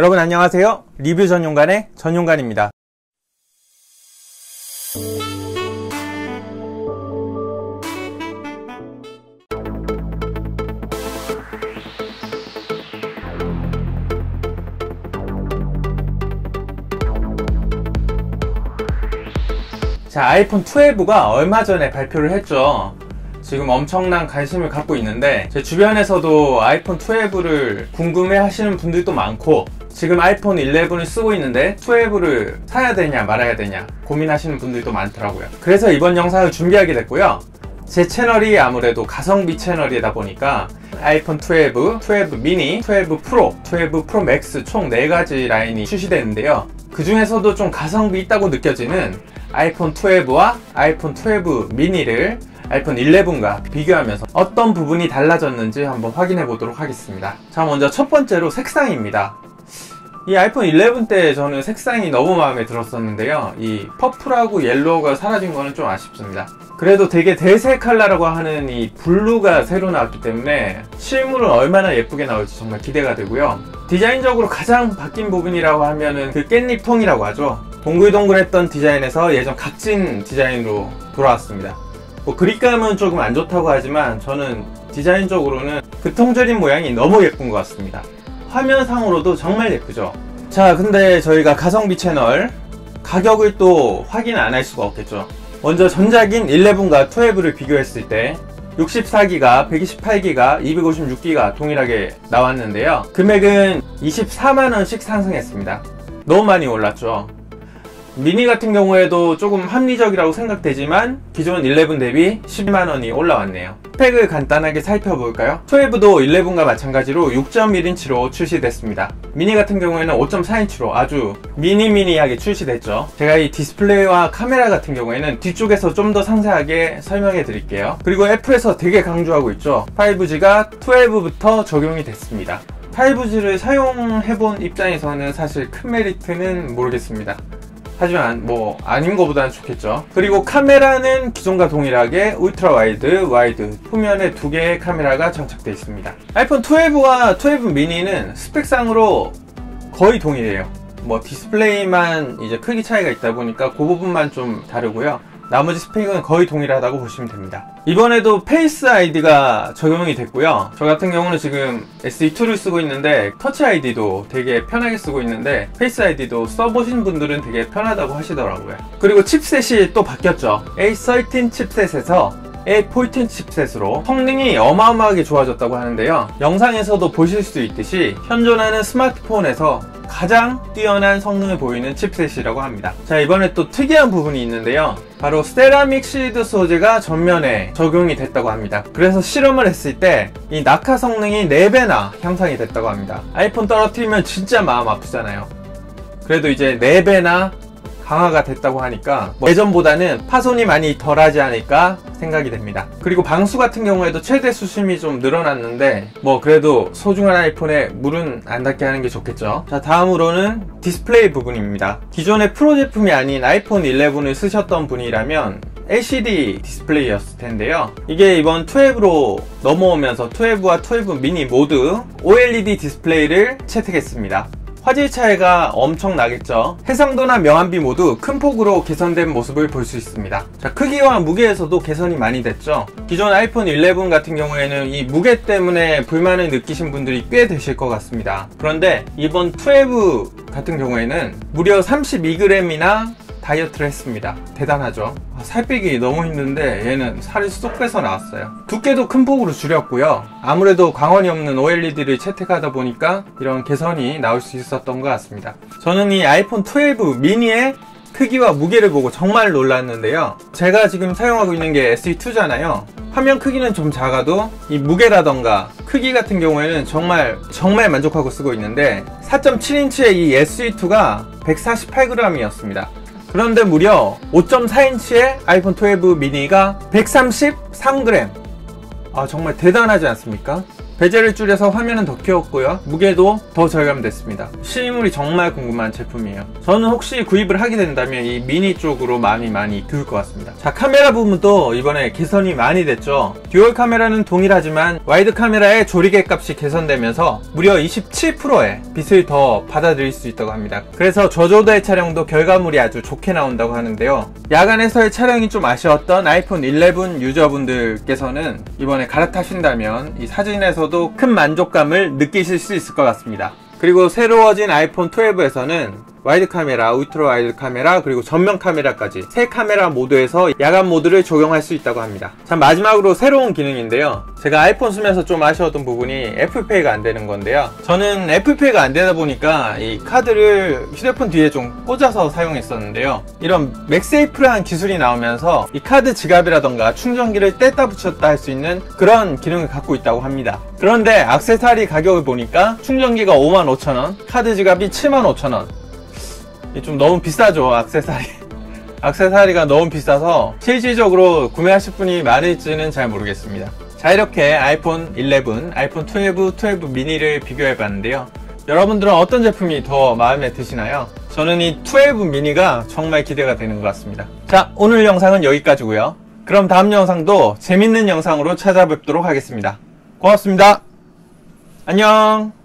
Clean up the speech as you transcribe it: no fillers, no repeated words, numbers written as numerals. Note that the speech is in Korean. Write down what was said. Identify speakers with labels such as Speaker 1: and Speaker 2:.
Speaker 1: 여러분 안녕하세요. 리뷰 전용관의 전용관입니다. 자, 아이폰 12가 얼마 전에 발표를 했죠. 지금 엄청난 관심을 갖고 있는데 제 주변에서도 아이폰 12를 궁금해 하시는 분들도 많고, 지금 아이폰 11을 쓰고 있는데 12를 사야 되냐 말아야 되냐 고민하시는 분들도 많더라고요. 그래서 이번 영상을 준비하게 됐고요. 제 채널이 아무래도 가성비 채널이다 보니까 아이폰 12, 12 미니, 12 프로, 12 프로 맥스 총 4가지 라인이 출시되는데요. 그 중에서도 좀 가성비 있다고 느껴지는 아이폰 12와 아이폰 12 미니를 아이폰 11과 비교하면서 어떤 부분이 달라졌는지 한번 확인해 보도록 하겠습니다. 자, 먼저 첫 번째로 색상입니다. 이 아이폰 11 때 저는 색상이 너무 마음에 들었었는데요. 이 퍼플하고 옐로우가 사라진 거는 좀 아쉽습니다. 그래도 되게 대세 컬러라고 하는 이 블루가 새로 나왔기 때문에 실물은 얼마나 예쁘게 나올지 정말 기대가 되고요. 디자인적으로 가장 바뀐 부분이라고 하면은 그 깻잎통이라고 하죠. 동글동글했던 디자인에서 예전 각진 디자인으로 돌아왔습니다. 뭐 그립감은 조금 안 좋다고 하지만 저는 디자인적으로는 그 통조림 모양이 너무 예쁜 것 같습니다. 화면상으로도 정말 예쁘죠. 자, 근데 저희가 가성비 채널 가격을 또 확인 안 할 수가 없겠죠. 먼저 전작인 11과 12를 비교했을 때 64기가, 128기가, 256기가 동일하게 나왔는데요. 금액은 24만원씩 상승했습니다. 너무 많이 올랐죠. 미니 같은 경우에도 조금 합리적이라고 생각되지만 기존 11 대비 12만원이 올라왔네요. 스펙을 간단하게 살펴볼까요? 12도 11과 마찬가지로 6.1인치로 출시됐습니다. 미니 같은 경우에는 5.4인치로 아주 미니미니하게 출시됐죠. 제가 이 디스플레이와 카메라 같은 경우에는 뒤쪽에서 좀 더 상세하게 설명해 드릴게요. 그리고 애플에서 되게 강조하고 있죠. 5G가 12부터 적용이 됐습니다. 5G를 사용해본 입장에서는 사실 큰 메리트는 모르겠습니다. 하지만 뭐 아닌 것보다는 좋겠죠. 그리고 카메라는 기존과 동일하게 울트라 와이드, 와이드 후면에 2개의 카메라가 장착되어 있습니다. 아이폰 12와 12 미니는 스펙상으로 거의 동일해요. 뭐 디스플레이만 이제 크기 차이가 있다 보니까 그 부분만 좀 다르고요. 나머지 스펙은 거의 동일하다고 보시면 됩니다. 이번에도 페이스 아이디가 적용이 됐고요. 저 같은 경우는 지금 SE2를 쓰고 있는데 터치 아이디도 되게 편하게 쓰고 있는데 페이스 아이디도 써보신 분들은 되게 편하다고 하시더라고요. 그리고 칩셋이 또 바뀌었죠. A13 칩셋에서 A14 칩셋으로 성능이 어마어마하게 좋아졌다고 하는데요. 영상에서도 보실 수 있듯이 현존하는 스마트폰에서 가장 뛰어난 성능을 보이는 칩셋이라고 합니다. 자, 이번에 또 특이한 부분이 있는데요. 바로 세라믹 실드 소재가 전면에 적용이 됐다고 합니다. 그래서 실험을 했을 때 이 낙하 성능이 4배나 향상이 됐다고 합니다. 아이폰 떨어뜨리면 진짜 마음 아프잖아요. 그래도 이제 4배나 강화가 됐다고 하니까 예전보다는 파손이 많이 덜하지 않을까 생각이 됩니다. 그리고 방수 같은 경우에도 최대 수심이 좀 늘어났는데 뭐 그래도 소중한 아이폰에 물은 안 닿게 하는 게 좋겠죠. 자, 다음으로는 디스플레이 부분입니다. 기존의 프로 제품이 아닌 아이폰 11을 쓰셨던 분이라면 LCD 디스플레이였을 텐데요. 이게 이번 12로 넘어오면서 12와 12 미니 모두 OLED 디스플레이를 채택했습니다. 화질 차이가 엄청 나겠죠. 해상도나 명암비 모두 큰 폭으로 개선된 모습을 볼 수 있습니다. 자, 크기와 무게에서도 개선이 많이 됐죠. 기존 아이폰 11 같은 경우에는 이 무게 때문에 불만을 느끼신 분들이 꽤 되실 것 같습니다. 그런데 이번 12 같은 경우에는 무려 32g이나 다이어트를 했습니다. 대단하죠. 살 빼기 너무 힘든데 얘는 살이 쏙 빼서 나왔어요. 두께도 큰 폭으로 줄였고요. 아무래도 광원이 없는 OLED를 채택하다 보니까 이런 개선이 나올 수 있었던 것 같습니다. 저는 이 아이폰 12 미니의 크기와 무게를 보고 정말 놀랐는데요. 제가 지금 사용하고 있는 게 SE2잖아요. 화면 크기는 좀 작아도 이 무게라던가 크기 같은 경우에는 정말 만족하고 쓰고 있는데 4.7인치의 이 SE2가 148g이었습니다. 그런데 무려 5.4인치의 아이폰 12 미니가 133g. 아, 정말 대단하지 않습니까? 베젤을 줄여서 화면은 더 키웠고요. 무게도 더 절감됐습니다. 실물이 정말 궁금한 제품이에요. 저는 혹시 구입을 하게 된다면 이 미니 쪽으로 마음이 많이 들 것 같습니다. 자, 카메라 부분도 이번에 개선이 많이 됐죠. 듀얼 카메라는 동일하지만 와이드 카메라의 조리개 값이 개선되면서 무려 27%의 빛을 더 받아들일 수 있다고 합니다. 그래서 저조도의 촬영도 결과물이 아주 좋게 나온다고 하는데요. 야간에서의 촬영이 좀 아쉬웠던 아이폰 11 유저분들께서는 이번에 갈아타신다면 이 사진에서도 큰 만족감을 느끼실 수 있을 것 같습니다. 그리고 새로워진 아이폰 12에서는 와이드 카메라, 울트라 와이드 카메라, 그리고 전면 카메라까지 세 카메라 모드에서 야간 모드를 적용할 수 있다고 합니다. 자, 마지막으로 새로운 기능인데요. 제가 아이폰 쓰면서 좀 아쉬웠던 부분이 애플페이가 안 되는 건데요. 저는 애플페이가 안 되다 보니까 이 카드를 휴대폰 뒤에 좀 꽂아서 사용했었는데요. 이런 맥세이프라는 기술이 나오면서 이 카드 지갑이라던가 충전기를 뗐다 붙였다 할 수 있는 그런 기능을 갖고 있다고 합니다. 그런데 액세서리 가격을 보니까 충전기가 55,000원, 카드 지갑이 75,000원. 좀 너무 비싸죠. 액세서리가 너무 비싸서 실질적으로 구매하실 분이 많을지는 잘 모르겠습니다. 자, 이렇게 아이폰 11, 아이폰 12 미니를 비교해 봤는데요. 여러분들은 어떤 제품이 더 마음에 드시나요? 저는 이 12 미니가 정말 기대가 되는 것 같습니다. 자, 오늘 영상은 여기까지고요. 그럼 다음 영상도 재밌는 영상으로 찾아뵙도록 하겠습니다. 고맙습니다. 안녕.